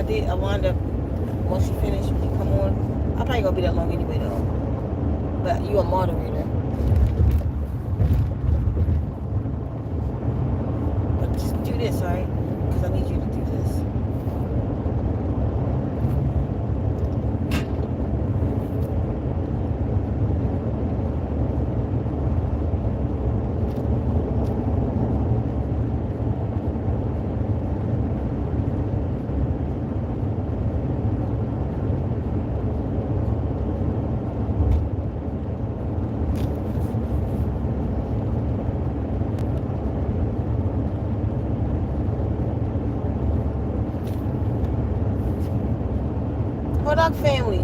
I wound up, once you finish, when you come on, I'm probably gonna be that long anyway though. But you a moderator. But just do this, alright? Because I need you to do this. Dog family.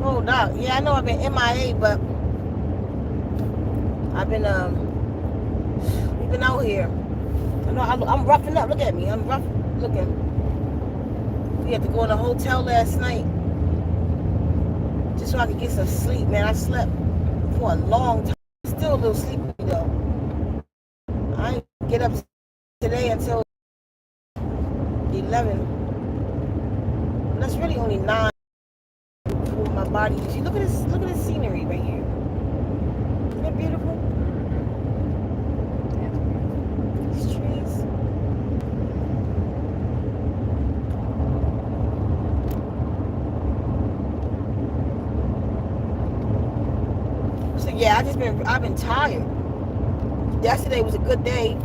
Oh, Doc. Yeah, I know I've been MIA, but I've been we've been out here. I know I'm roughing up. Look at me. I'm rough looking. We had to go in a hotel last night just so I could get some sleep, man. I slept for a long time. Still a little sleepy though. I didn't get up today until 11. That's really only 9 for my body. You see, look at this scenery right here. Isn't it beautiful? These trees. So yeah, I've been tired. Yesterday was a good day.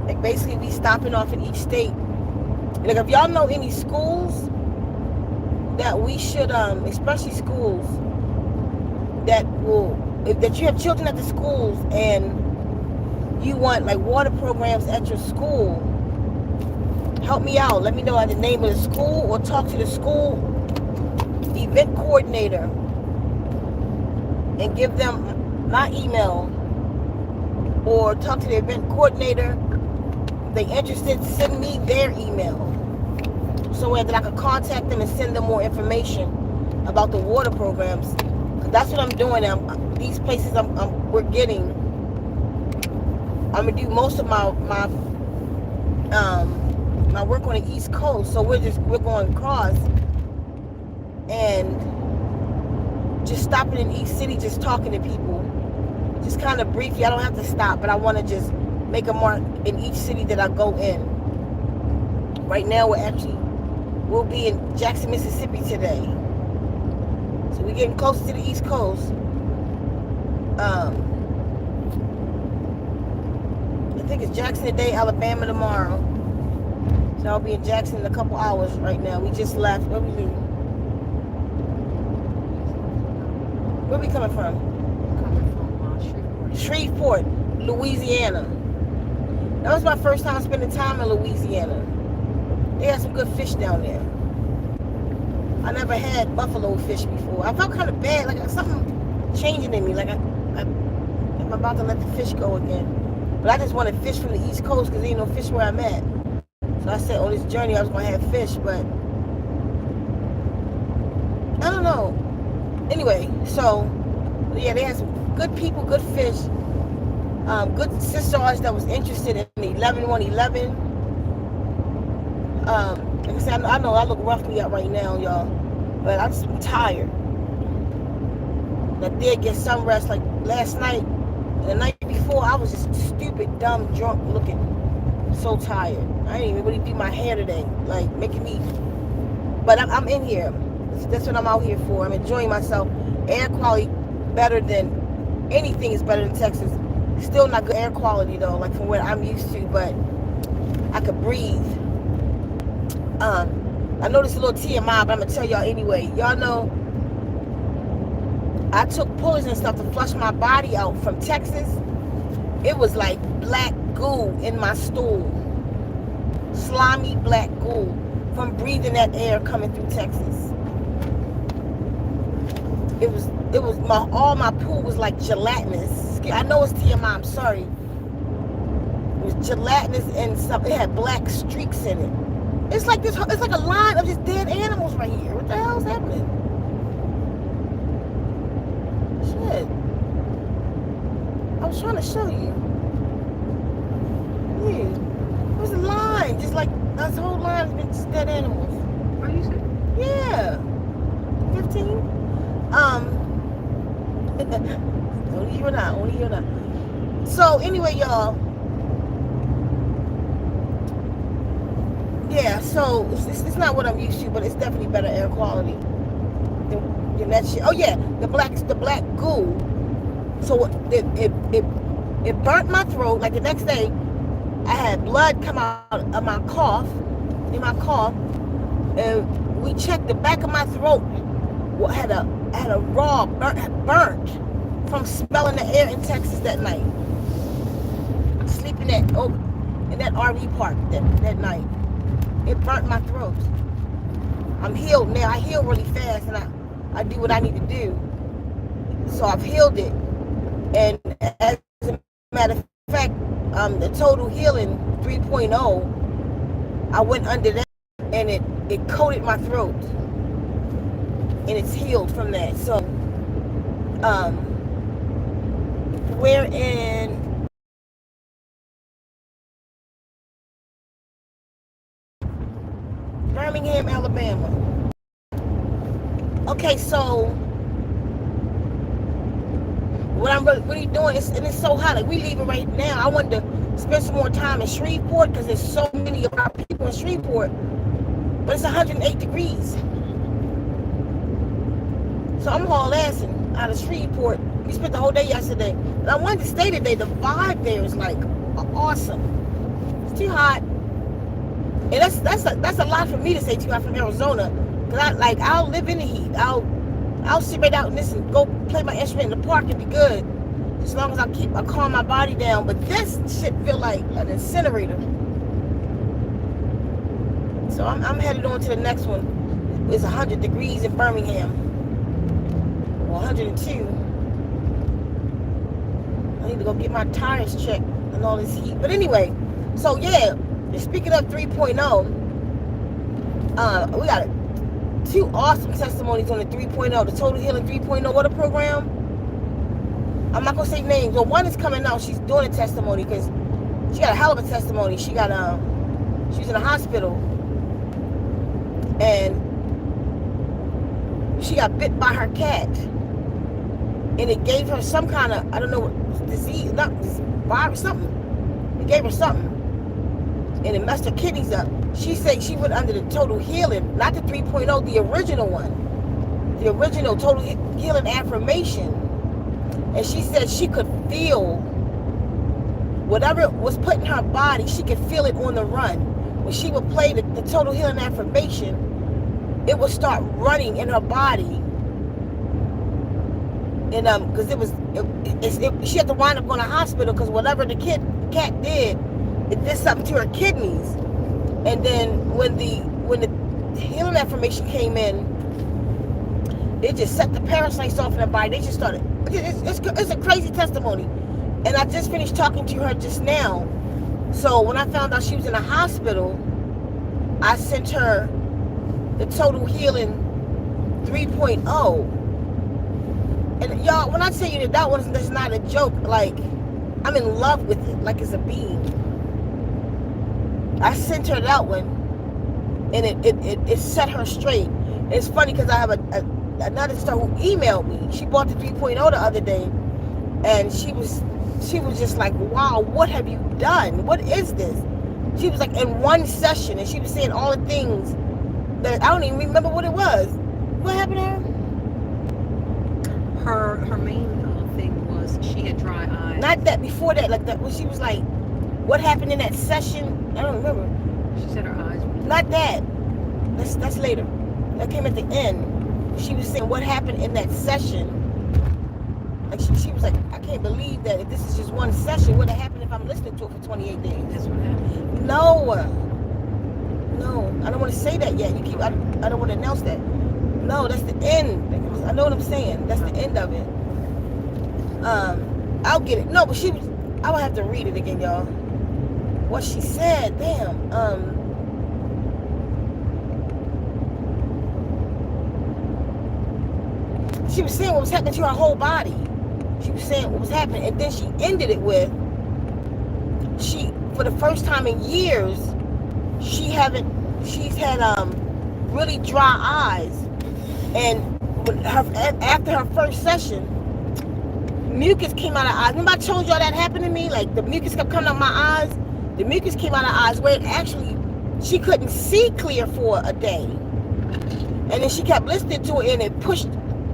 Like basically we stopping off in each state. Like if y'all know any schools that we should, especially schools that you have children at the schools and you want like water programs at your school, help me out. Let me know the name of the school or talk to the school event coordinator and give them my email, or talk to the event coordinator. If they interested, send me their email so that I could contact them and send them more information about the water programs. Cause that's what I'm doing now. These places we're getting. I'm gonna do most of my work on the East Coast, so we're going across and just stopping in each city, just talking to people, just kind of briefly. I don't have to stop, but I want to just make a mark in each city that I go in. Right now we'll be in Jackson, Mississippi today, so we're getting closer to the East Coast. I think it's Jackson today, Alabama tomorrow, so I'll be in Jackson in a couple hours. Right now we just left. Where we leave? Where we coming from? Coming from Shreveport, Louisiana. That was my first time spending time in Louisiana. They had some good fish down there. I never had buffalo fish before. I felt kind of bad, like something changing in me, like I'm about to let the fish go again. But I just wanted fish from the East Coast because there ain't no fish where I'm at. So I said on this journey I was going to have fish, but I don't know. Anyway, so yeah, they had some good people, good fish, good Sisstars that was interested in the 11-111. Like I said, I know I look roughly up right now, y'all, but I'm just tired. I did get some rest, like last night and the night before. I was just stupid, dumb, drunk looking, so tired. I didn't even really do my hair today, like making me. But I'm in here. That's what I'm out here for. I'm enjoying myself. Air quality better than anything is better than Texas. Still not good air quality though, like from what I'm used to, but I could breathe. I know this is a little TMI, but I'm gonna tell y'all anyway. Y'all know I took pullers and stuff to flush my body out from Texas. It was like black goo in my stool. Slimy black goo from breathing that air coming through Texas. It was all my poo was like gelatinous. I know it's TMI, I'm sorry. It was gelatinous and stuff. It had black streaks in it. It's like this. It's like a line of just dead animals right here. What the hell's happening? Shit. I was trying to show you. Yeah. There's a line. Just like this whole line has been just dead animals. Are you serious? Yeah. 15. Only you and I. Only you and I. So anyway, y'all. Yeah, so it's not what I'm used to, but it's definitely better air quality than that shit. Oh yeah, the black goo. So it burnt my throat. Like the next day, I had blood come out of my cough, and we checked the back of my throat. Had a raw burnt from smelling the air in Texas that night. Sleeping in that RV park that night. It burnt my throat. I'm healed now. I heal really fast, and I do what I need to do. So I've healed it. And as a matter of fact, the total healing 3.0, I went under that, and it coated my throat, and it's healed from that. So, we're in Birmingham, Alabama. Okay, so what I'm really doing is, and it's so hot, like we leaving right now. I wanted to spend some more time in Shreveport because there's so many of our people in Shreveport, but it's 108 degrees. So I'm haul-assing out of Shreveport. We spent the whole day yesterday, and I wanted to stay today. The vibe there is like awesome. It's too hot. And that's a lot for me to say to you. I'm from Arizona, cause I'll live in the heat. I'll sit right out and listen, go play my instrument in the park and be good, as long as I calm my body down. But this shit feel like an incinerator. So I'm headed on to the next one. It's 100 degrees in Birmingham, or 102. I need to go get my tires checked and all this heat. But anyway, so yeah. Speaking of 3.0, we got 2 awesome testimonies on the 3.0, the Total Healing 3.0 water program. I'm not gonna say names, but one is coming out. She's doing a testimony because she got a hell of a testimony. She got she was in a hospital and she got bit by her cat, and it gave her some kind of, I don't know, disease, not virus, something. It gave her something. And it messed her kidneys up. She said she went under the Total Healing, not the 3.0, the original one. The original Total Healing Affirmation. And she said she could feel whatever was put in her body, she could feel it on the run. When she would play the Total Healing Affirmation, it would start running in her body. And because she had to wind up going to the hospital because whatever the cat did, it did something to her kidneys. And then when the healing affirmation came in, it just set the parasites off in her body. They just started. It's a crazy testimony. And I just finished talking to her just now. So when I found out she was in a hospital, I sent her the Total Healing 3.0. And y'all, when I tell you that one is not a joke, like I'm in love with it, like it's a being. I sent her that one, and it set her straight. And it's funny because I have another sister who emailed me. She bought the 3.0 the other day, and she was just like, wow, what have you done? What is this? She was like in one session, and she was saying all the things that I don't even remember what it was. What happened to her? Her main thing was she had dry eyes. Not that, before that, like that, when she was like, what happened in that session? I don't remember. She said her eyes were... Not that. That's later. That came at the end. She was saying what happened in that session. Like she was like, I can't believe that if this is just one session, what would happen if I'm listening to it for 28 days? That's what happened. No, I don't want to say that yet. I don't want to announce that. No, that's the end. I know what I'm saying. That's the end of it. I'll get it. No, but I will have to read it again, y'all. What she said, damn. She was saying what was happening to her whole body. She was saying what was happening, and then she ended it with, for the first time in years, she's had really dry eyes, and after her first session, mucus came out of her eyes. Remember I told y'all that happened to me? Like the mucus kept coming out of my eyes. The mucus came out of her eyes where it actually, she couldn't see clear for a day. And then she kept listening to it, and it pushed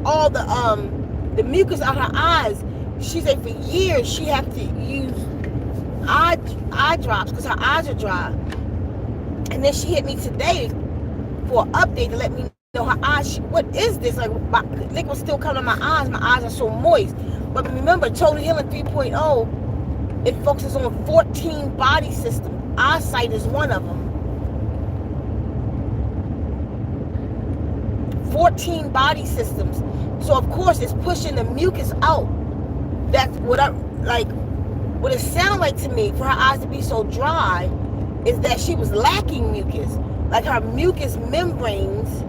all the mucus out her eyes. She said for years she had to use eye drops because her eyes are dry. And then she hit me today for an update to let me know her eyes. What is this? Like my liquid still coming out of my eyes. My eyes are so moist. But remember, Total Healing 3.0, it focuses on 14 body systems. Eyesight is one of them. 14 body systems. So of course it's pushing the mucus out. That's what it sounded like to me for her eyes to be so dry is that she was lacking mucus. Like her mucus membranes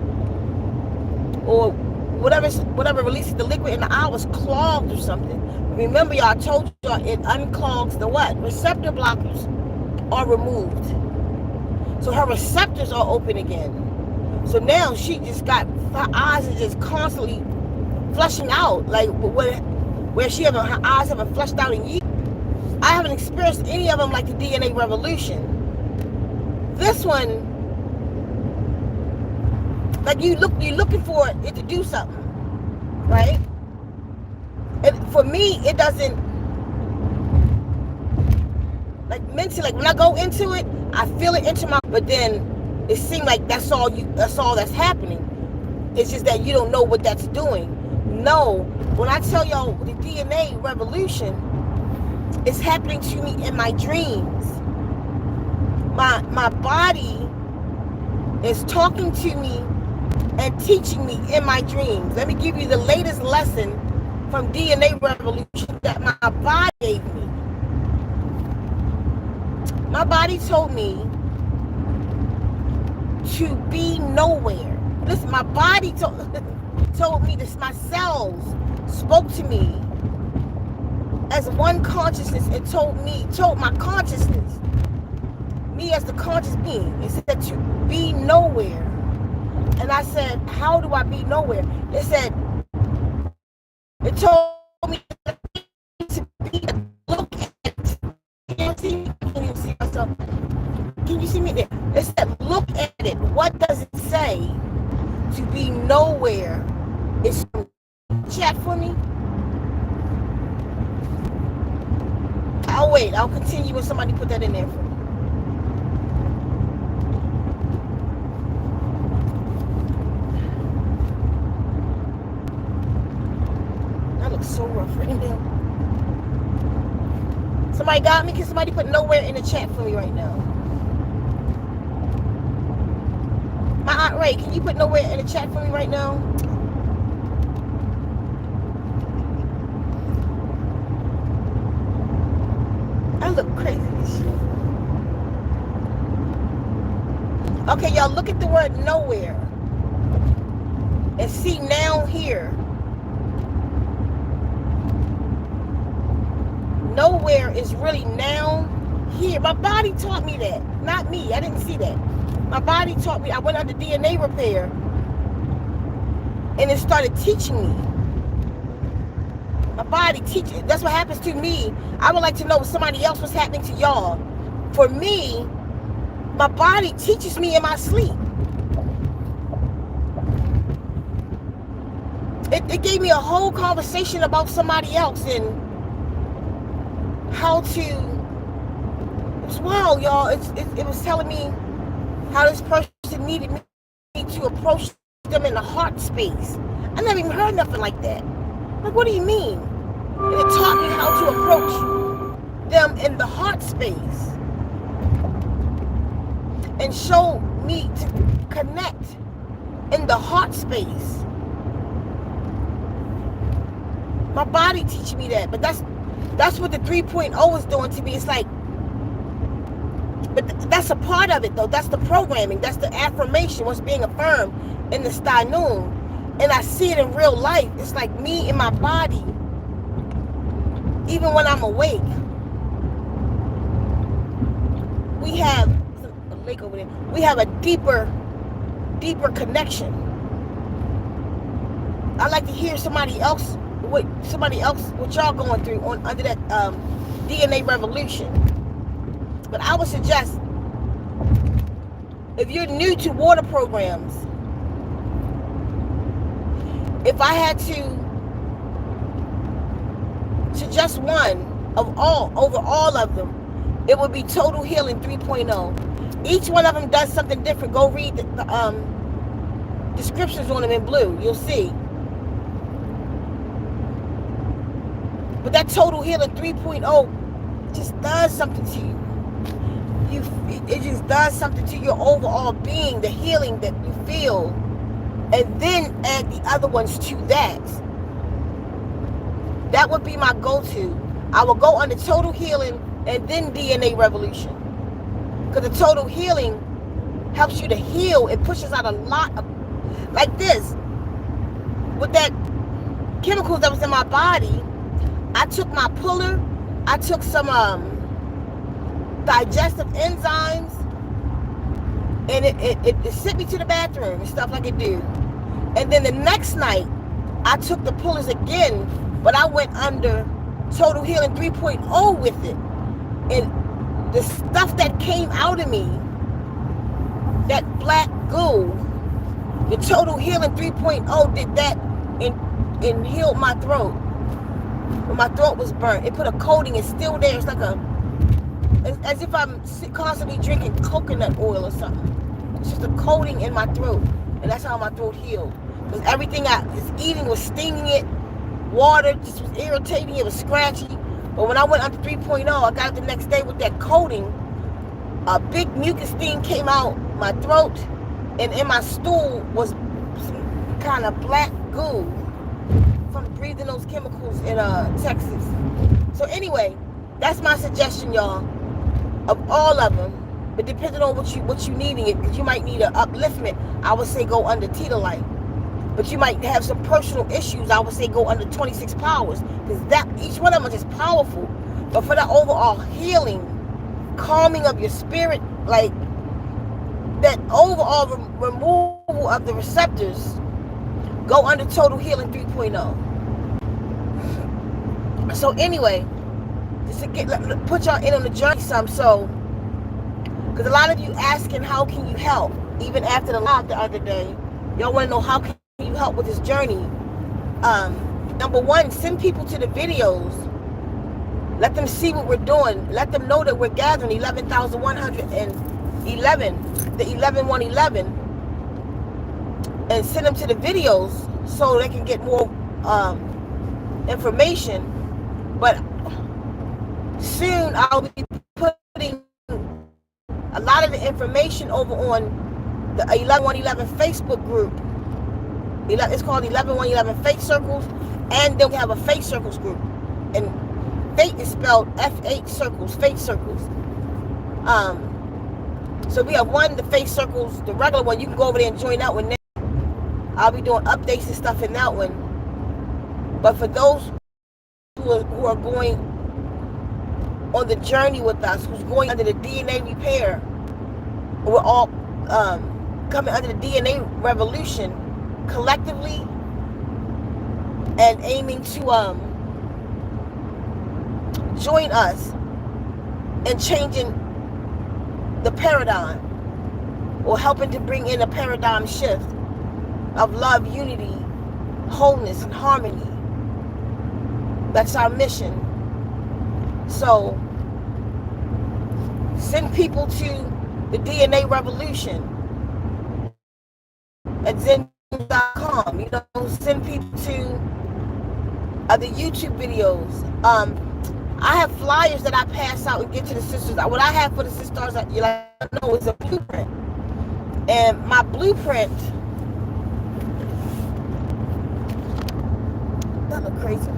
or whatever releases the liquid in the eye was clogged or something. Remember, y'all, I told y'all it unclogs the what? Receptor blockers are removed. So her receptors are open again. So now she just got, her eyes are just constantly flushing out. Like where her eyes haven't flushed out in years. I haven't experienced any of them like the DNA revolution. This one, like you're looking for it to do something, right? And for me, it doesn't, like mentally, like when I go into it, I feel it into my, but then it seems like that's all that's happening. It's just that you don't know what that's doing. No, when I tell y'all the DNA revolution is happening to me in my dreams. My body is talking to me and teaching me in my dreams. Let me give you the latest lesson from DNA revolution that my body gave me. My body told me to be nowhere. Listen, my body told me this. My cells spoke to me as one consciousness and told my consciousness, me as the conscious being, it said to be nowhere. And I said, how do I be nowhere? It told me to be, look at, can you see myself? Can you see me there? It said, look at it. What does it say? To be nowhere. It's chat for me. I'll wait. I'll continue when somebody put that in there for me. That looks so rough right now. Somebody got me? Can somebody put nowhere in the chat for me right now? My Aunt Ray, can you put nowhere in the chat for me right now? I look crazy this shit. Okay, y'all, look at the word nowhere. And see now here. Nowhere is really now here. My body taught me that. Not me. I didn't see that. My body taught me. I went under DNA repair. And it started teaching me. My body teaches. That's what happens to me. I would like to know if somebody else was happening to y'all. For me, my body teaches me in my sleep. It gave me a whole conversation about somebody else and how to. It was wild, y'all. It was telling me how this person needed me to approach them in the heart space. I never even heard nothing like that. Like, what do you mean? And it taught me how to approach them in the heart space and showed me to connect in the heart space. My body teaching me that, but that's what the 3.0 is doing to me. It's like, but that's a part of it though. That's the programming. That's the affirmation. What's being affirmed in the Stanun. And I see it in real life. It's like me in my body, even when I'm awake. We have a lake over there. We have a deeper connection. I like to hear somebody else what y'all going through under that DNA revolution. But I would suggest, if you're new to water programs, if I had to suggest one over all of them, it would be Total Healing 3.0. Each one of them does something different. Go read the descriptions on them in blue. You'll see. But that Total Healing 3.0 just does something to you. It just does something to your overall being, the healing that you feel. And then add the other ones to that. That would be my go-to. I will go under Total Healing and then DNA Revolution. Because the Total Healing helps you to heal. It pushes out a lot of, like this. With that chemicals that was in my body, I took my puller, I took some digestive enzymes, and it sent me to the bathroom and stuff like it do. And then the next night, I took the pullers again, but I went under Total Healing 3.0 with it. And the stuff that came out of me, that black goo, the Total Healing 3.0 did that and healed my throat. When my throat was burnt, it put a coating. It's still there. It's like as if I'm constantly drinking coconut oil or something. It's just a coating in my throat, and that's how my throat healed. Because everything I was eating was stinging it. Water just was irritating. It was scratchy. But when I went under 3.0, I got it the next day with that coating. A big mucus thing came out my throat, and in my stool was some kind of black goo from breathing those chemicals in Texas. So anyway, that's my suggestion, y'all, of all of them. But depending on what you needing it, because you might need an upliftment, I would say go under Tita Light. But you might have some personal issues, I would say go under 26 powers. Because that each one of them is just powerful. But for the overall healing, calming of your spirit, like that overall removal of the receptors, go under Total Healing 3.0. So anyway, just to put y'all in on the journey some. So, because a lot of you asking how can you help, even after the live the other day, y'all want to know how can you help with this journey. Number one, send people to the videos. Let them see what we're doing. Let them know that we're gathering 11,111, the 11111, and send them to the videos so they can get more information. But soon I'll be putting a lot of the information over on the 11111 Facebook group. It's called 11111 Fate Circles, and then we have a Fate Circles group. And Fate is spelled F8circles, Fate Circles. So we have one, the Fate Circles, the regular one. You can go over there and join that one now. I'll be doing updates and stuff in that one. But for those who are going on the journey with us, who's going under the DNA repair, we're all coming under the DNA revolution collectively and aiming to join us in changing the paradigm, or helping to bring in a paradigm shift of love, unity, wholeness, and harmony. That's our mission. So send people to the DNA revolution at Zenwombs.com. You know, send people to the YouTube videos. I have flyers that I pass out and get to the sisters. What I have for the Sisstars, you know, is a blueprint. And my blueprint, that look crazy.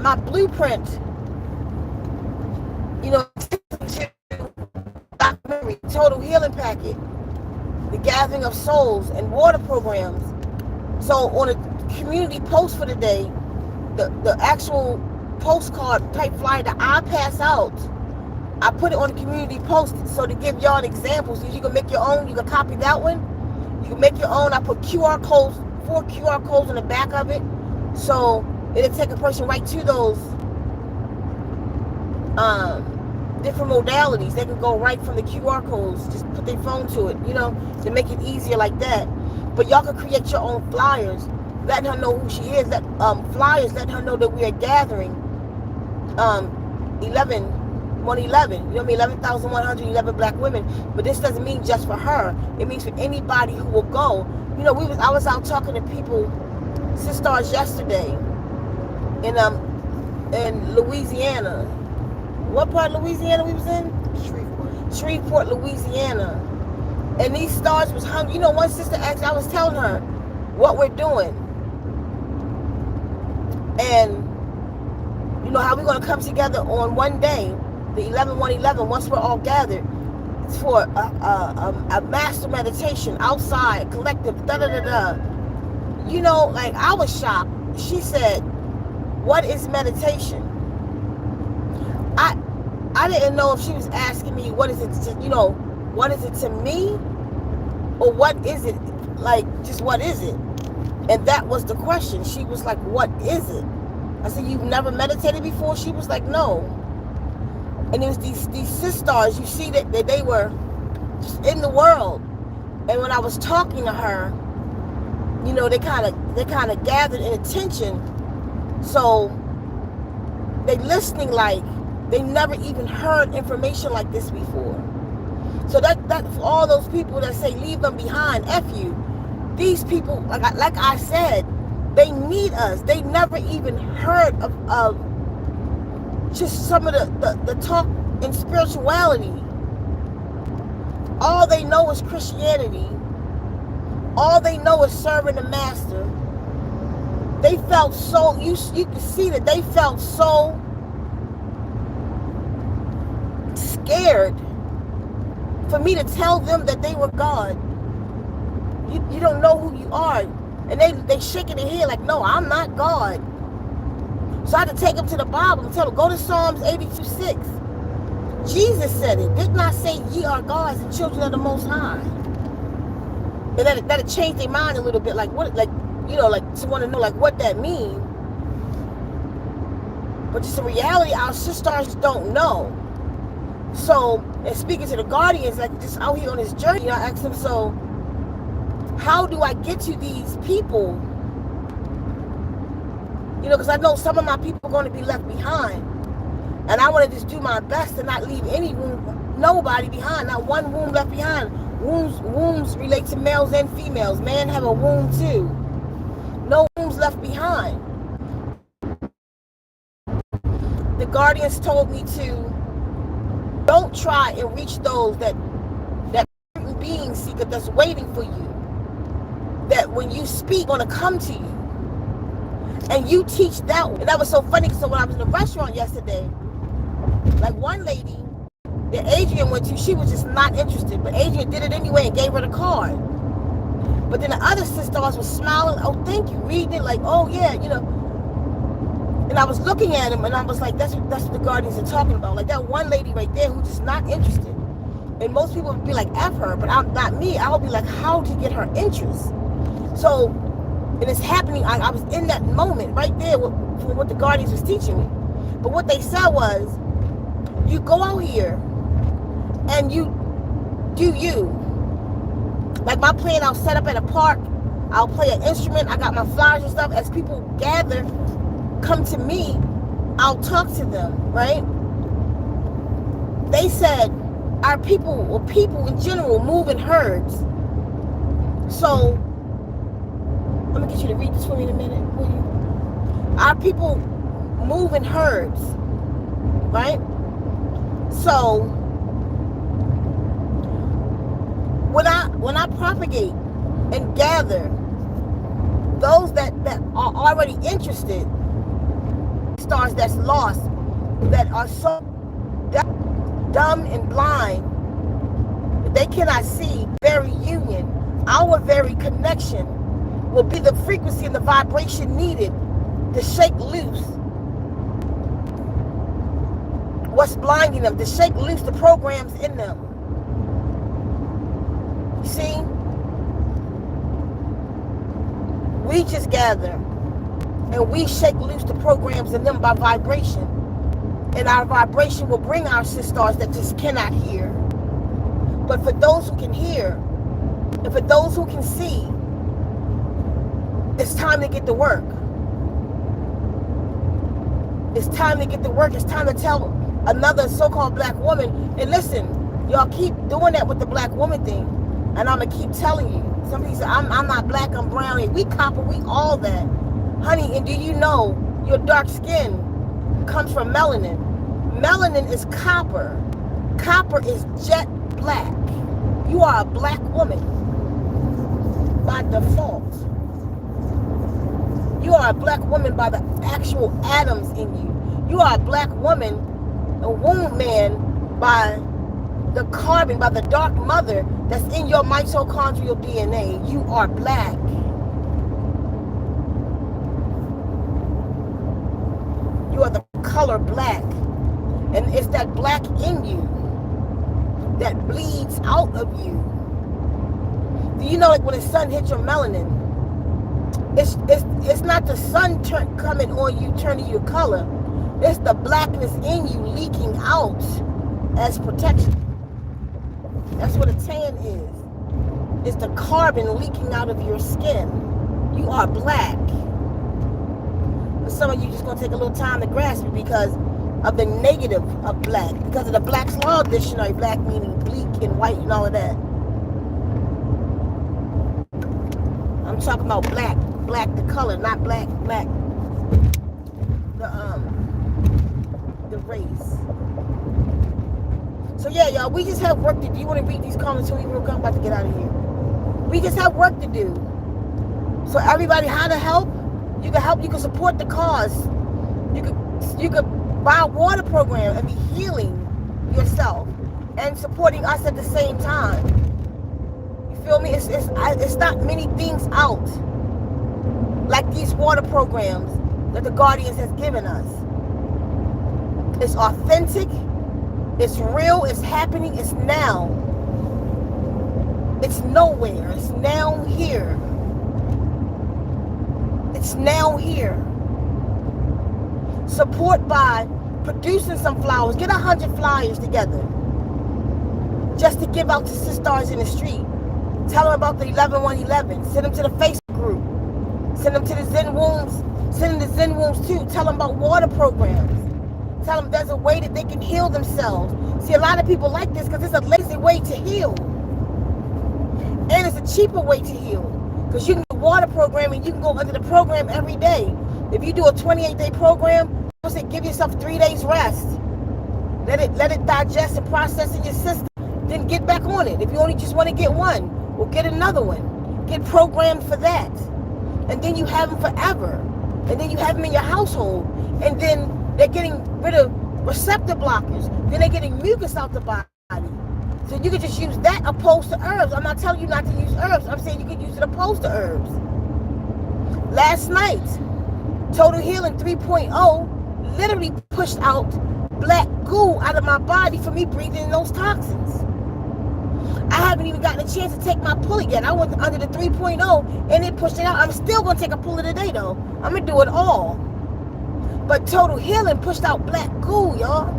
My blueprint, you know, documentary, Total Healing Packet, the Gathering of Souls, and water programs. So on a community post for the day, the actual postcard type flyer that I pass out, I put it on the community post so to give y'all an example. So you can make your own. You can copy that one. You can make your own. I put QR codes, 4 QR codes on the back of it. So it'll take a person right to those different modalities. They can go right from the QR codes, just put their phone to it, you know, to make it easier like that. But y'all can create your own flyers, letting her know who she is. That flyers letting her know that we are gathering 111, you know what I mean, 11,111 black women. But this doesn't mean just for her. It means for anybody who will go. You know, I was out talking to people, Sisstars, yesterday in Louisiana. What part of Louisiana we was in? Shreveport, Louisiana. And these stars was hungry. You know, one sister asked, I was telling her what we're doing. And you know how we're going to come together on one day, the 11/111, once we're all gathered, for a master meditation outside, collective, da-da-da-da. You know, like, I was shocked. She said, what is meditation? I didn't know if she was asking me, what is it to, you know, what is it to me? Or what is it? Like, just what is it? And that was the question. She was like, what is it? I said, you've never meditated before? She was like, no. And it was these Sisstars, you see that they were just in the world. And when I was talking to her, you know, they kind of gathered in attention. So they listening like they never even heard information like this before. So that for all those people that say leave them behind, F you. These people, like I said, they need us. They never even heard of just some of the talk in spirituality. All they know is Christianity. All they know is serving the master. They felt so, you can see that they felt so scared for me to tell them that they were God. You don't know who you are. And they shaking their head like, no, I'm not God. So I had to take them to the Bible and tell them, go to Psalms 82:6. Jesus said it. Did not say ye are gods and children of the Most High. And that'll change their mind a little bit, like what, like, you know, like to want to know like what that means. But just in reality, our Sisstars don't know. So, and speaking to the guardians, like just out here on this journey, you know, I asked them, so how do I get to these people? You know, because I know some of my people are going to be left behind. And I want to just do my best to not leave any room, nobody behind, not one womb left behind. Wombs relate to males and females. Man have a womb too. No wombs left behind. The guardians told me to don't try and reach those that certain beings seeker that's waiting for you. That when you speak, gonna come to you. And you teach that one. And that was so funny. So when I was in the restaurant yesterday, like one lady that Adrian went to, she was just not interested. But Adrian did it anyway and gave her the card. But then the other Sisstars was smiling, oh, thank you, reading it like, oh yeah, you know. And I was looking at him and I was like, that's what the guardians are talking about. Like that one lady right there who's just not interested. And most people would be like, F her, but I'm not me. I would be like, how to get her interest? So, and it's happening, I was in that moment right there with what the guardians was teaching me. But what they said was, you go out here and you do you. Like my plan, I'll set up at a park, I'll play an instrument, I got my flyers and stuff. As people gather, come to me, I'll talk to them, right? They said our people, or people in general, move in herds. So, let me get you to read this for me in a minute, will you? Our people move in herds, right? So, when I propagate and gather those that are already interested, stars that's lost, that are so dumb and blind that they cannot see very union, our very connection will be the frequency and the vibration needed to shake loose what's blinding them, to shake loose the programs in them. You see? We just gather and we shake loose the programs in them by vibration. And our vibration will bring our Sisstars that just cannot hear. But for those who can hear, and for those who can see, it's time to get to work. It's time to get to work. It's time to tell another so-called black woman, and listen, y'all keep doing that with the black woman thing, and I'm going to keep telling you. Some people say, I'm not black, I'm brown, and we copper, we all that. Honey, and do you know your dark skin comes from melanin? Melanin is copper. Copper is jet black. You are a black woman by default. You are a black woman by the actual atoms in you. You are a black woman, a wombman, by the carbon, by the dark mother that's in your mitochondrial DNA. You are black. You are the color black. And it's that black in you that bleeds out of you. Do you know, like when the sun hits your melanin, it's not the sun coming on you, turning your color. It's the blackness in you leaking out as protection. That's what a tan is. It's the carbon leaking out of your skin. You are black. But some of you just gonna take a little time to grasp it because of the negative of black, because of the Black's Law Dictionary, black meaning bleak and white and all of that. I'm talking about black the color, not black, the race. So yeah, y'all, we just have work to do. You want to read these comments so we real quick? I'm about to get out of here. We just have work to do. So everybody, how to help? You can help, you can support the cause. You could buy a water program and be healing yourself and supporting us at the same time. You feel me? It's not many things out like these water programs that the Guardians has given us. It's authentic, it's real, it's happening, it's now. It's nowhere, it's now here. It's now here. Support by producing some flowers. Get 100 flyers together just to give out to Sisstars in the street. Tell them about the 11-1-11. Send them to the Facebook group. Send them to the Zenwombs. Send them to Zenwombs too. Tell them about water programs. Tell them there's a way that they can heal themselves. See, a lot of people like this because it's a lazy way to heal. And it's a cheaper way to heal. Because you can do a water program and you can go under the program every day. If you do a 28-day program, say give yourself 3 days rest. Let it digest and process in your system. Then get back on it. If you only just want to get one, well, get another one. Get programmed for that. And then you have them forever. And then you have them in your household. And then they're getting rid of receptor blockers. Then they're getting mucus out the body. So you can just use that opposed to herbs. I'm not telling you not to use herbs. I'm saying you can use it opposed to herbs. Last night, Total Healing 3.0 literally pushed out black goo out of my body for me breathing in those toxins. I haven't even gotten a chance to take my pull yet. I went under the 3.0 and it pushed it out. I'm still going to take a pull today though. I'm going to do it all. But Total Healing pushed out black goo, y'all.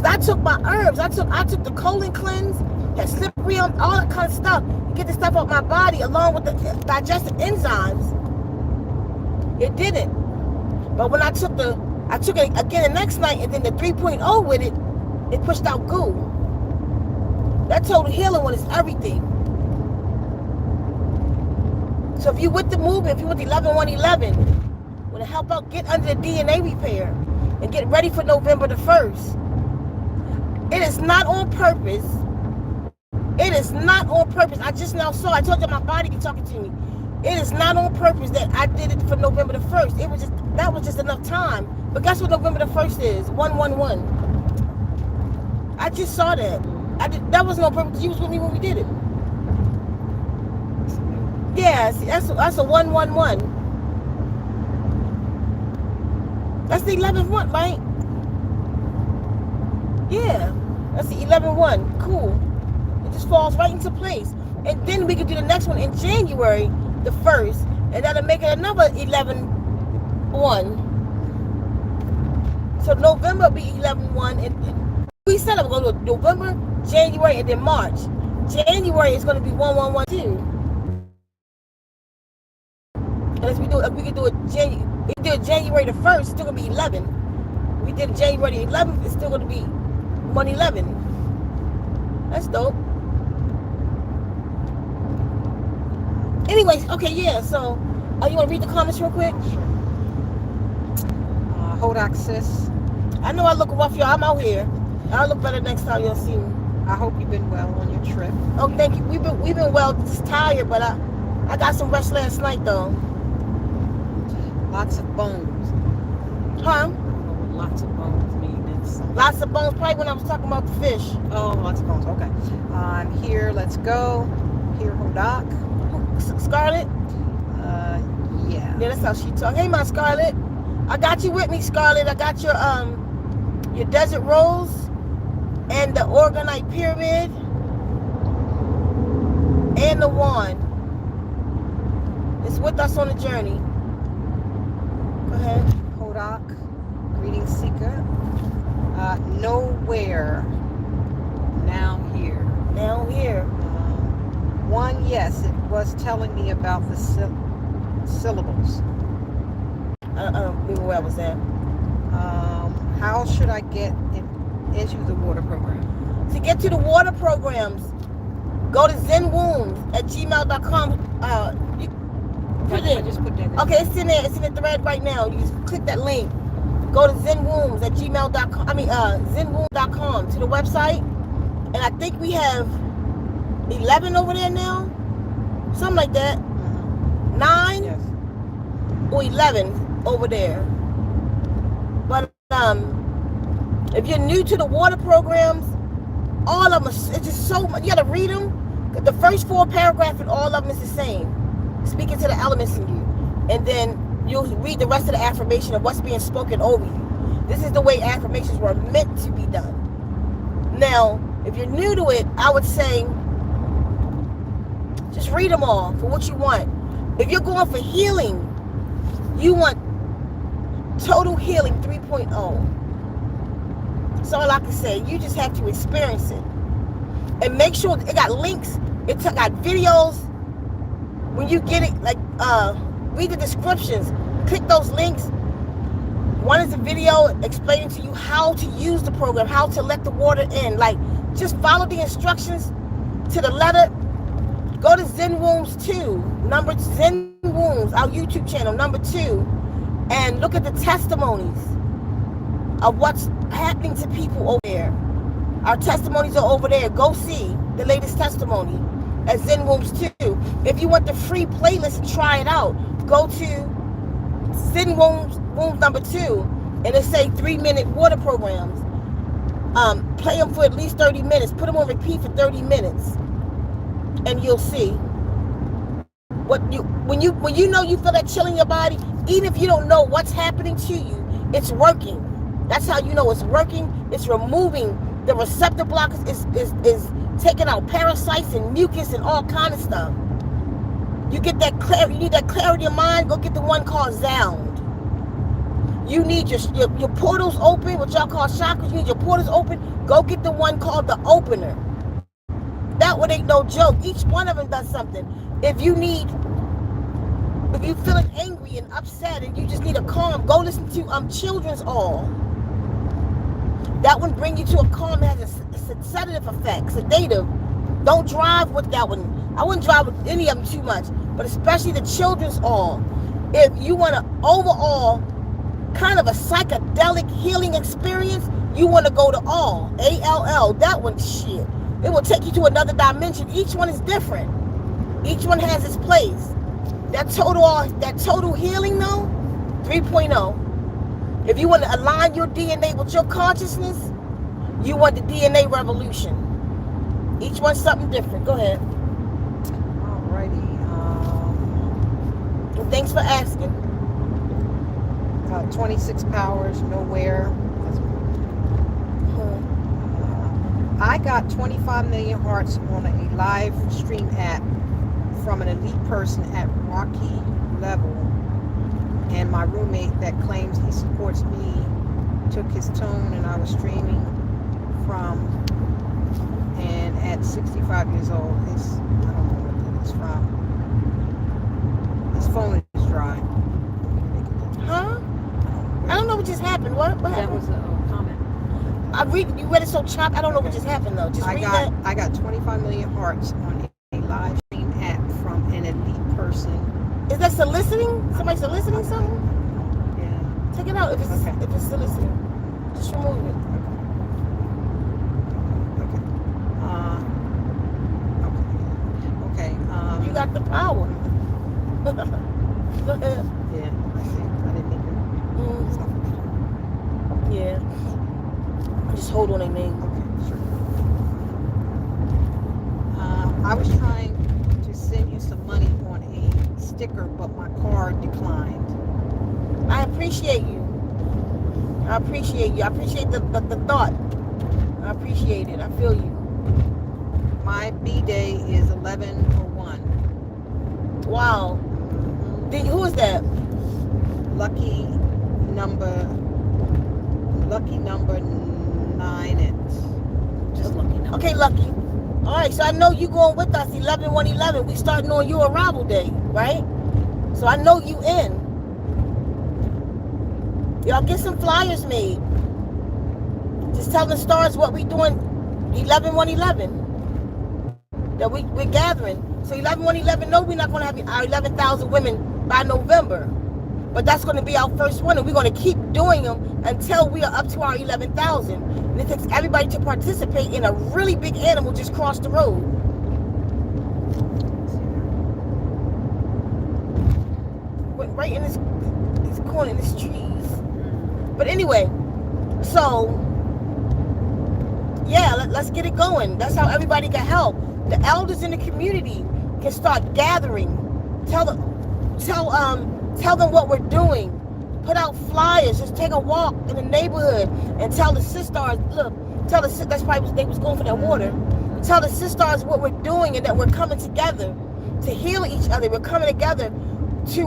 I took my herbs. I took the colon cleanse, that slippery, all that kind of stuff to get the stuff out my body along with the digestive enzymes. It didn't. But when I took it again the next night and then the 3.0 with it, it pushed out goo. That Total Healing one is everything. So if you with the movement, if you with the 11-1-11, want to help out, get under the DNA repair and get ready for November the 1st. It is not on purpose. It is not on purpose. I just now saw, I told you my body be talking to me. It is not on purpose that I did it for November the 1st. That was just enough time. But guess what November the 1st is? 111. I just saw that. That was no purpose. You was with me when we did it. Yeah, see, that's a 111. That's the 11th one, right? Yeah, that's the 11-1. Cool. It just falls right into place. And then we could do the next one in January, the 1st, and that'll make it another 11-1. So November will be 11-1. And we said I'm going to do November, January, and then March. January is going to be 1112. And if we can do it January the 1st, it's still going to be 11. We did it January the 11th, it's still going to be 111. That's dope. Anyways, okay, yeah, so you want to read the comments real quick? Hodak sis. I know I look rough, y'all. I'm out here. I'll look better next time y'all see me. I hope you've been well on your trip. Oh, thank you. We've been well, just tired, but I got some rest last night though. Lots of bones. Huh? Lots of bones means lots of bones. Probably when I was talking about the fish. Oh, lots of bones. Okay. I'm here. Let's go. Here, Hodak. Scarlett? Yeah. Yeah, that's how she talk. Hey, my Scarlett. I got you with me, Scarlett. I got your desert rose and the organite pyramid and the wand. It's with us on the journey. Go ahead. Hodak. Greetings, ceka. Nowhere. Now here. Now here. One, yes, it was telling me about the syllables. I don't remember where I was at. How should I get into the water program? To get to the water programs, go to Zenwombs at gmail.com. I just put that in. Okay, it's in there. It's in the thread right now. You just click that link. Go to Zenwombs at gmail.com. Zenwombs.com to the website. And I think we have 11 over there now. Something like that. 9 Yes. or 11 over there. But if you're new to the water programs, all of them, it's just so much. You got to read them. The first 4 paragraphs in all of them is the same. Speaking to the elements in you. And then you'll read the rest of the affirmation of what's being spoken over you. This is the way affirmations were meant to be done. Now, if you're new to it, I would say just read them all for what you want. If you're going for healing, you want total healing 3.0. That's all I can say. You just have to experience it. And make sure it got links. It got videos. When you get it, like, read the descriptions. Click those links. One is a video explaining to you how to use the program, how to let the water in. Like, just follow the instructions to the letter. Go to Zenwombs 2, Zenwombs, our YouTube channel, number 2, and look at the testimonies of what's happening to people over there. Our testimonies are over there. Go see the latest testimony at Zenwombs 2. If you want the free playlist and try it out, go to Zenwombs number 2, and it say 3-minute water programs. Play them for at least 30 minutes. Put them on repeat for 30 minutes. And you'll see when you know you feel that chill in your body, even if you don't know what's happening to you, it's working. That's how you know it's working. It's removing the receptor blockers. Is taking out parasites and mucus and all kind of stuff. You get that clarity. You need that clarity of mind. Go get the one called Sound. You need your portals open, what y'all call chakras. You need your portals open. Go get the one called the Opener. That one ain't no joke. Each one of them does something. If you're feeling angry and upset and you just need a calm, go listen to Children's All. That one bring you to a calm, has a sedative effect, sedative. Don't drive with that one. I wouldn't drive with any of them too much, but especially the Children's All. If you want an overall kind of a psychedelic healing experience, you want to go to All, A-L-L. That one, shit. It will take you to another dimension. Each one is different. Each one has its place. That total healing though, 3.0. If you want to align your DNA with your consciousness, you want the DNA revolution. Each one's something different. Go ahead. Alrighty. Thanks for asking. 26 powers, nowhere. I got 25 million hearts on a live stream app from an elite person at Rocky level, and my roommate that claims he supports me took his tone, and I was streaming from, and at 65 years old, I don't know what it's from. His phone is dry. Huh? I don't know what just happened. What happened? That was a comment. You read it so chopped. I don't know what just happened though. Just read that. I got 25 million hearts on a live stream app from an elite person. Is that soliciting? Somebody soliciting something? Yeah. Take it out if it's soliciting. Just remove it. Okay. You got the power. Go ahead. Yeah, I see. I didn't even. Yeah. Just hold on a name. Okay, sure. I was trying to send you some money on a sticker, but my card declined. I appreciate you. I appreciate the thought. I appreciate it. I feel you. My B-day is 11/01. Wow. Who is that? Lucky number 9 and just lucky number. Okay, Lucky. All right, so I know you going with us 11/1/11. We starting on your arrival day, right? So I know you in. Y'all get some flyers made. Just tell the stars what we doing 11/1/11. That we're gathering. So 11/1/11, no, we're not going to have our 11,000 women by November. But that's going to be our first one, and we're going to keep doing them until we are up to our 11,000. And it takes everybody to participate in a really big animal just cross the road. Went right in this corner, in these trees. But anyway, so, yeah, let's get it going. That's how everybody can help. The elders in the community can start gathering. Tell them what we're doing. Put out flyers. Just take a walk in the neighborhood and tell the Sisstars, look, that's probably what they was going for that water. Tell the Sisstars what we're doing and that we're coming together to heal each other. We're coming together to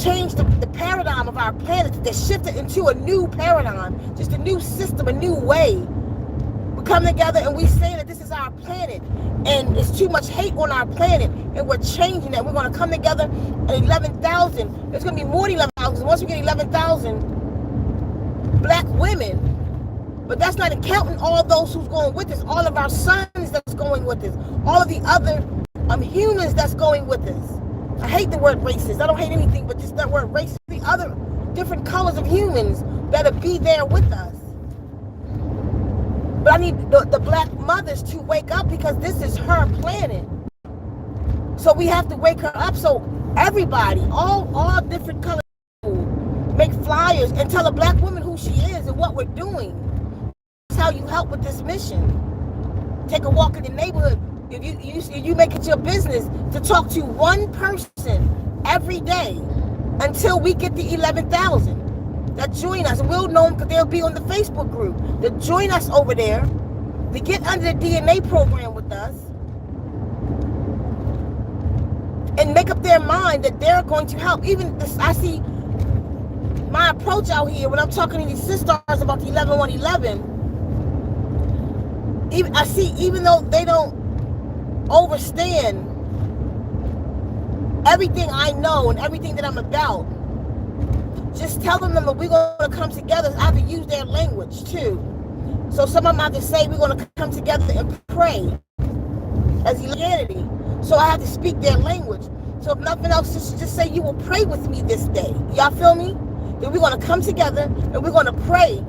change the paradigm of our planet, to shift it into a new paradigm, just a new system, a new way. We come together and we say that this is our planet and there's too much hate on our planet, and we're changing that. We're going to come together at 11,000. There's going to be more than 11,000. Once we get 11,000 black women, but that's not counting all those who's going with us, all of our sons that's going with us, all of the other humans that's going with us. I hate the word racist. I don't hate anything but just that word racist. The other different colors of humans that'll be there with us. But I need the black mothers to wake up, because this is her planet. So we have to wake her up. So everybody, all different colors, make flyers and tell a black woman who she is and what we're doing. That's how you help with this mission. Take a walk in the neighborhood. If you make it your business to talk to one person every day until we get the 11,000 that join us, and we'll know them because they'll be on the Facebook group. They'll join us over there to get under the DNA program with us and make up their mind that they're going to help. Even this, I see my approach out here when I'm talking to these Sisstars about the 11/1/11. I see, even though they don't understand everything I know and everything that I'm about, just telling them that we're going to come together. I have to use their language too. So some of them have to say we're going to come together and pray as humanity. So I have to speak their language. So if nothing else, just say you will pray with me this day. Y'all feel me? That we're going to come together and we're going to pray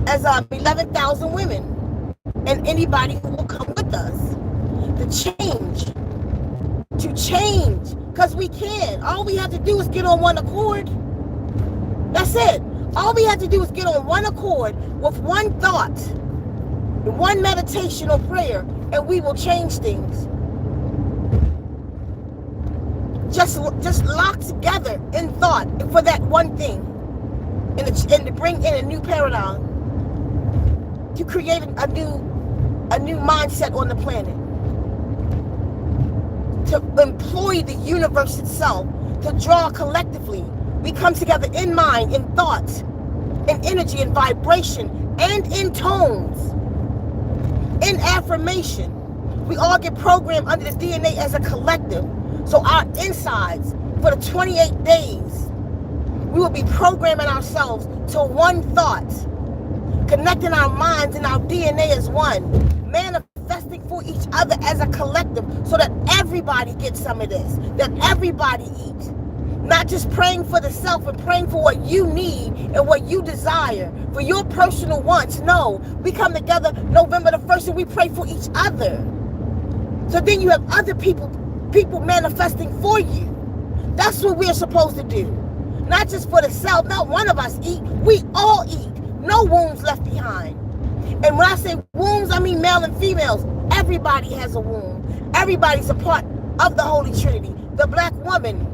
as 11,000 women and anybody who will come with us to change, because we can. All we have to do is get on one accord. That's it. All we have to do is get on one accord with one thought, one meditation or prayer, and we will change things. just lock together in thought for that one thing, and to bring in a new paradigm, to create a new mindset on the planet, to employ the universe itself, to draw collectively. We come together in mind, in thought, in energy, in vibration, and in tones, in affirmation. We all get programmed under the DNA as a collective. So our insides, for the 28 days, we will be programming ourselves to one thought, connecting our minds and our DNA as one, manifesting for each other as a collective, so that everybody gets some of this, that everybody eats. Not just praying for the self and praying for what you need and what you desire, for your personal wants. No, we come together November the 1st and we pray for each other. So then you have other people manifesting for you. That's what we're supposed to do. Not just for the self. Not one of us eat. We all eat. No wombs left behind. And when I say wombs, I mean male and females. Everybody has a womb. Everybody's a part of the Holy Trinity. The black woman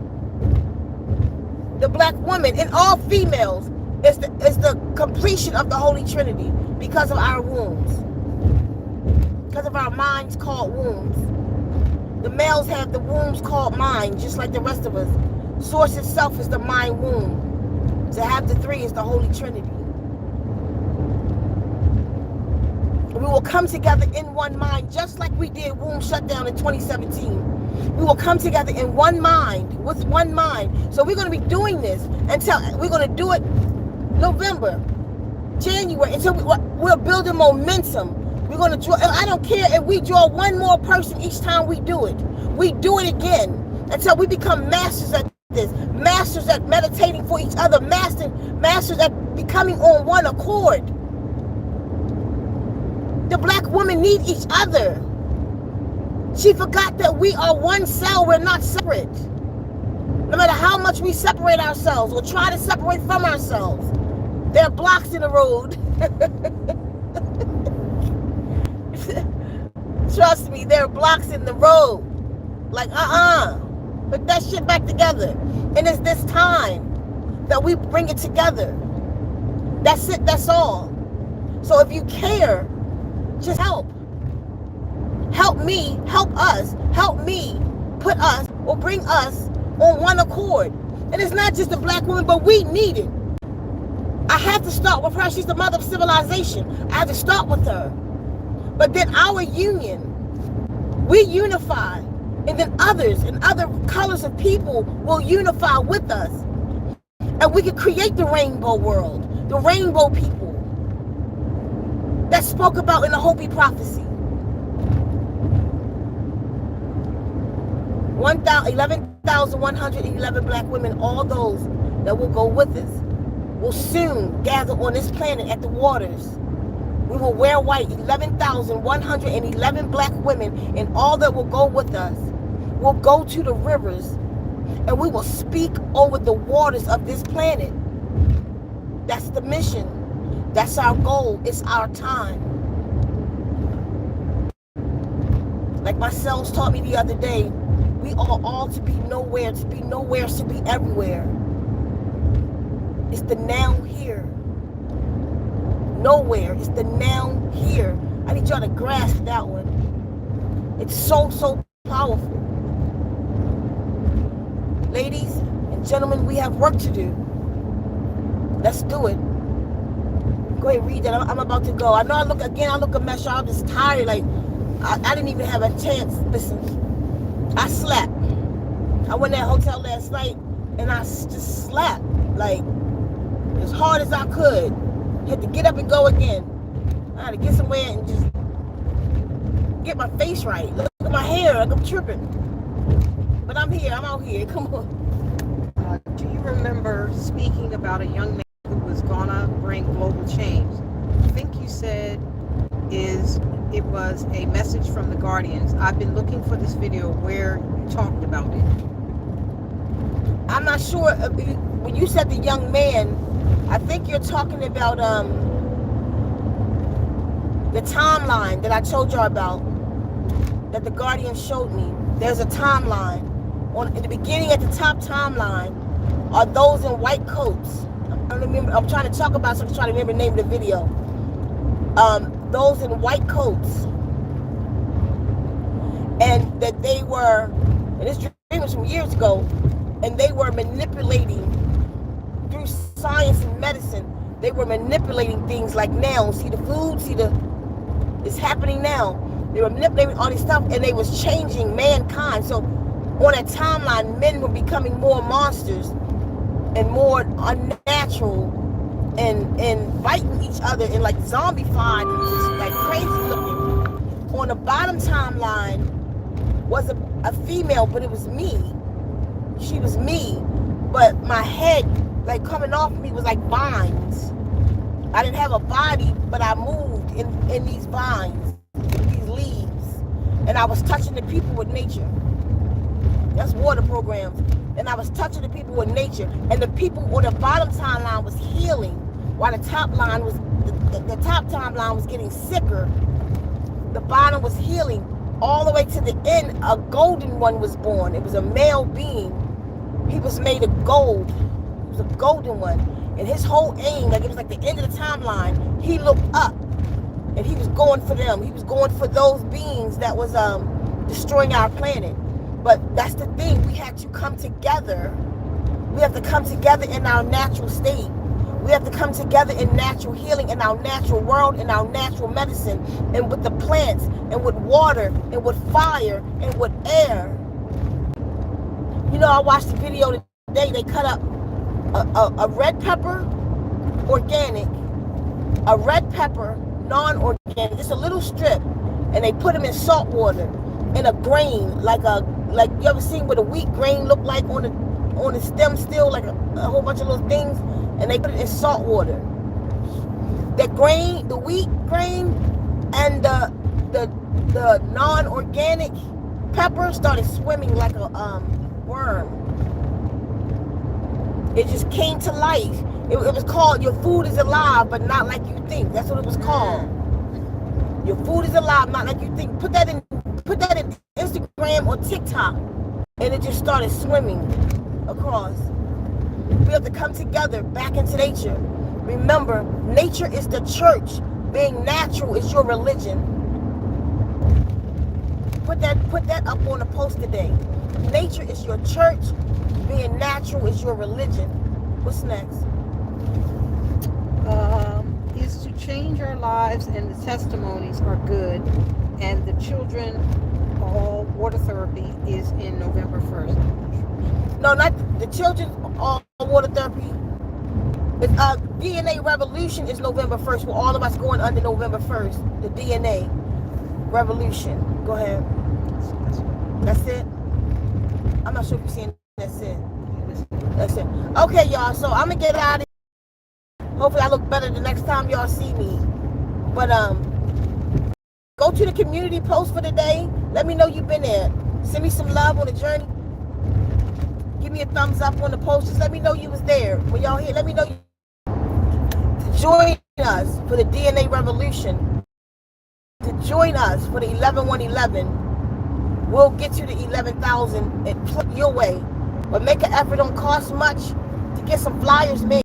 and all females is the completion of the Holy Trinity because of our wombs. Because of our minds called wombs. The males have the wombs called mind, just like the rest of us. Source itself is the mind womb. To have the three is the Holy Trinity. We will come together in one mind, just like we did womb shutdown in 2017. We will come together in one mind, with one mind. So we're going to be doing this until we're going to do it November, January, until we're building momentum. We're going to draw. I don't care if we draw one more person each time we do it. We do it again until we become masters at this, masters at meditating for each other, masters at becoming on one accord. The black women need each other. She forgot that we are one cell. We're not separate. No matter how much we separate ourselves or try to separate from ourselves, there are blocks in the road. Trust me, there are blocks in the road. Like, put that shit back together. And it's this time that we bring it together. That's it, that's all. So if you care, just help. Help me, help us, help me put us or bring us on one accord. And it's not just the black woman, but we need it. I have to start with her. She's the mother of civilization. I have to start with her. But then our union, we unify, and then others and other colors of people will unify with us. And we can create the rainbow world, the rainbow people that spoke about in the Hopi prophecy. 11,111 black women, all those that will go with us, will soon gather on this planet at the waters. We will wear white. 11,111 black women and all that will go with us will go to the rivers, and we will speak over the waters of this planet. That's the mission. That's our goal. It's our time. Like my cells taught me the other day, we are all to be nowhere, to be nowhere, to be everywhere. It's the now here. Nowhere. It's the now here. I need y'all to grasp that one. It's so, so powerful. Ladies and gentlemen, we have work to do. Let's do it. Go ahead, read that. I'm about to go. I know I look a mess, y'all. I'm just tired. Like, I didn't even have a chance. Listen, I slept. I went to that hotel last night, and I just slept. Like, as hard as I could. Had to get up and go again. I had to get somewhere and just get my face right. Look at my hair, like I'm tripping. But I'm here, I'm out here, come on. Do you remember speaking about a young man who was gonna bring global change? I think you said it was a message from the Guardians. I've been looking for this video where you talked about it. I'm not sure, when you said the young man, I think you're talking about the timeline that I told y'all about, that the Guardian showed me. There's a timeline in the beginning at the top timeline are those in white coats. I'm trying to talk about, so I'm trying to remember the name of the video. Those in white coats, and that they were, and this dream was from years ago, and they were manipulating through science and medicine. They were manipulating things like now. See the food, it's happening now. They were manipulating all this stuff, and they was changing mankind. So on that timeline, men were becoming more monsters and more unnatural and biting each other and like zombified and just like crazy looking. On the bottom timeline was a female, but it was me. She was me, but my head, like coming off me, was like vines. I didn't have a body, but I moved in these vines, these leaves, and I was touching the people with nature. That's water programs. And I was touching the people with nature, and the people on the bottom timeline was healing, while the top line was the top timeline was getting sicker. The bottom was healing all the way to the end. A golden one was born. It was a male being. He was made of gold. It was a golden one, and his whole aim, like it was like the end of the timeline. He looked up, and he was going for them. He was going for those beings that was destroying our planet. But that's the thing, we had to come together. We have to come together in our natural state. We have to come together in natural healing, in our natural world, in our natural medicine, and with the plants, and with water, and with fire, and with air. You know, I watched the video today. They cut up a red pepper, organic, a red pepper, non-organic, just a little strip, and they put them in salt water, in a grain, like you ever seen what a wheat grain look like on the stem still, like a whole bunch of little things, and they put it in salt water. The grain, the wheat grain, and the non-organic pepper started swimming like a worm. It just came to life. It was called "Your Food is Alive, but Not Like You Think." That's what it was called. Your food is alive, not like you think. Put that in Instagram or TikTok, and it just started swimming across. We have to come together back into nature. Remember, nature is the church. Being natural is your religion. Put that up on a post today. Nature is your church. Being natural is your religion. What's next? Is to change our lives, and the testimonies are good, and the children all water therapy is in November 1st. No, not the children all water therapy. It's, DNA revolution is November 1st. We're all of us going under November 1st. The DNA revolution. Go ahead. That's it. I'm not sure if you're saying that's it. That's it. Okay, y'all. So I'm gonna get out of here. Hopefully I look better the next time y'all see me. But go to the community post for the day. Let me know you've been there. Send me some love on the journey. Give me a thumbs up on the post. Just let me know you was there. When y'all here, let me know you to join us for the DNA revolution. To join us for the 11-1-11. We'll get you to 11,000 and flip your way. But make an effort. Don't cost much to get some flyers made.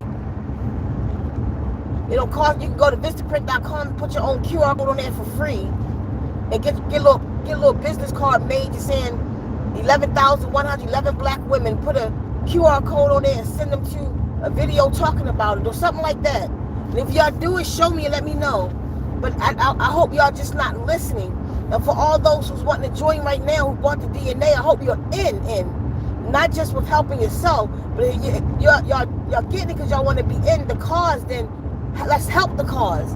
It don't cost. You can go to vistaprint.com and put your own QR code on there for free, and get a little business card made just saying 11,111 black women. Put a QR code on there and send them to a video talking about it or something like that. And if y'all do it, show me and let me know. But I hope y'all just not listening. And for all those who's wanting to join right now, who bought the DNA, I hope you're in. Not just with helping yourself, but y'all getting it because y'all want to be in the cause. Then let's help the cause,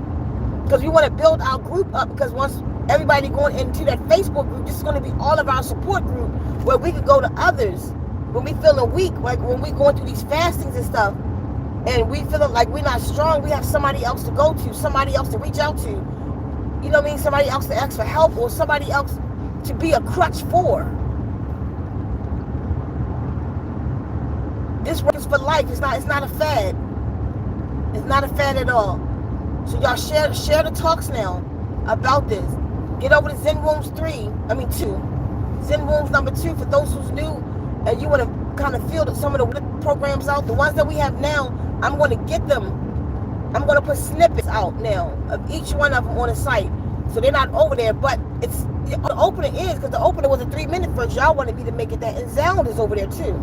because we want to build our group up. Because once everybody going into that Facebook group, this is going to be all of our support group, where we can go to others when we feeling weak, like when we going through these fastings and stuff, and we feeling like we're not strong. We have somebody else to go to, somebody else to reach out to. You know what I mean? Somebody else to ask for help, or somebody else to be a crutch for. This work is for life. It's not a fad. It's not a fad at all. So y'all share the talks now about this. Get over to Zenwombs 2. Zenwombs number 2 for those who's new. and you want to kind of fill some of the programs out, the ones that we have now, I'm going to get them. I'm going to put snippets out now of each one of them on the site. So they're not over there, but it's the opener is, because the opener was a 3-minute version. Y'all wanted me to make it that, and Sound is over there too.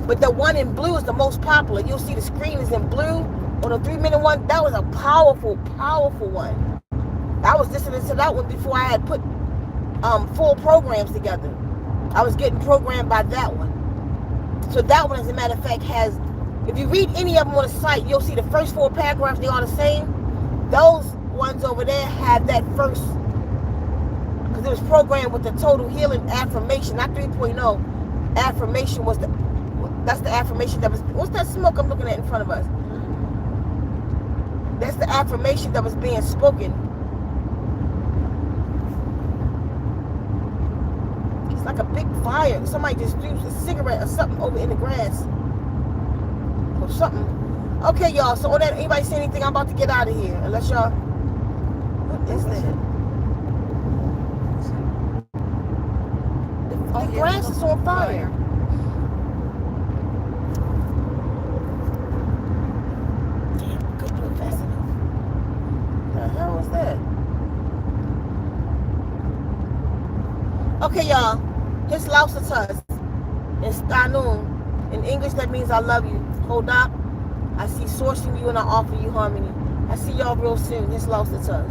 But the one in blue is the most popular. You'll see the screen is in blue on the 3-minute one. That was a powerful, powerful one. I was listening to that one before I had put full programs together. I was getting programmed by that one. So that one, as a matter of fact, has, if you read any of them on the site, you'll see the first 4 paragraphs, they are the same. Those ones over there have that first, because it was programmed with the total healing affirmation, not 3.0. Affirmation was that's the affirmation that was, what's that smoke I'm looking at in front of us? That's the affirmation that was being spoken. It's like a big fire. Somebody just threw a cigarette or something over in the grass. Or something. Okay, y'all, so on that, anybody say anything? I'm about to get out of here. Unless y'all, what is that? The grass is on fire. Damn, couldn't do it fast enough. The hell was that? Okay, y'all. His Lausatas is Stanun. In English, that means I love you. Hold up. I see sourcing you and I offer you harmony. I see y'all real soon. His Lausatas.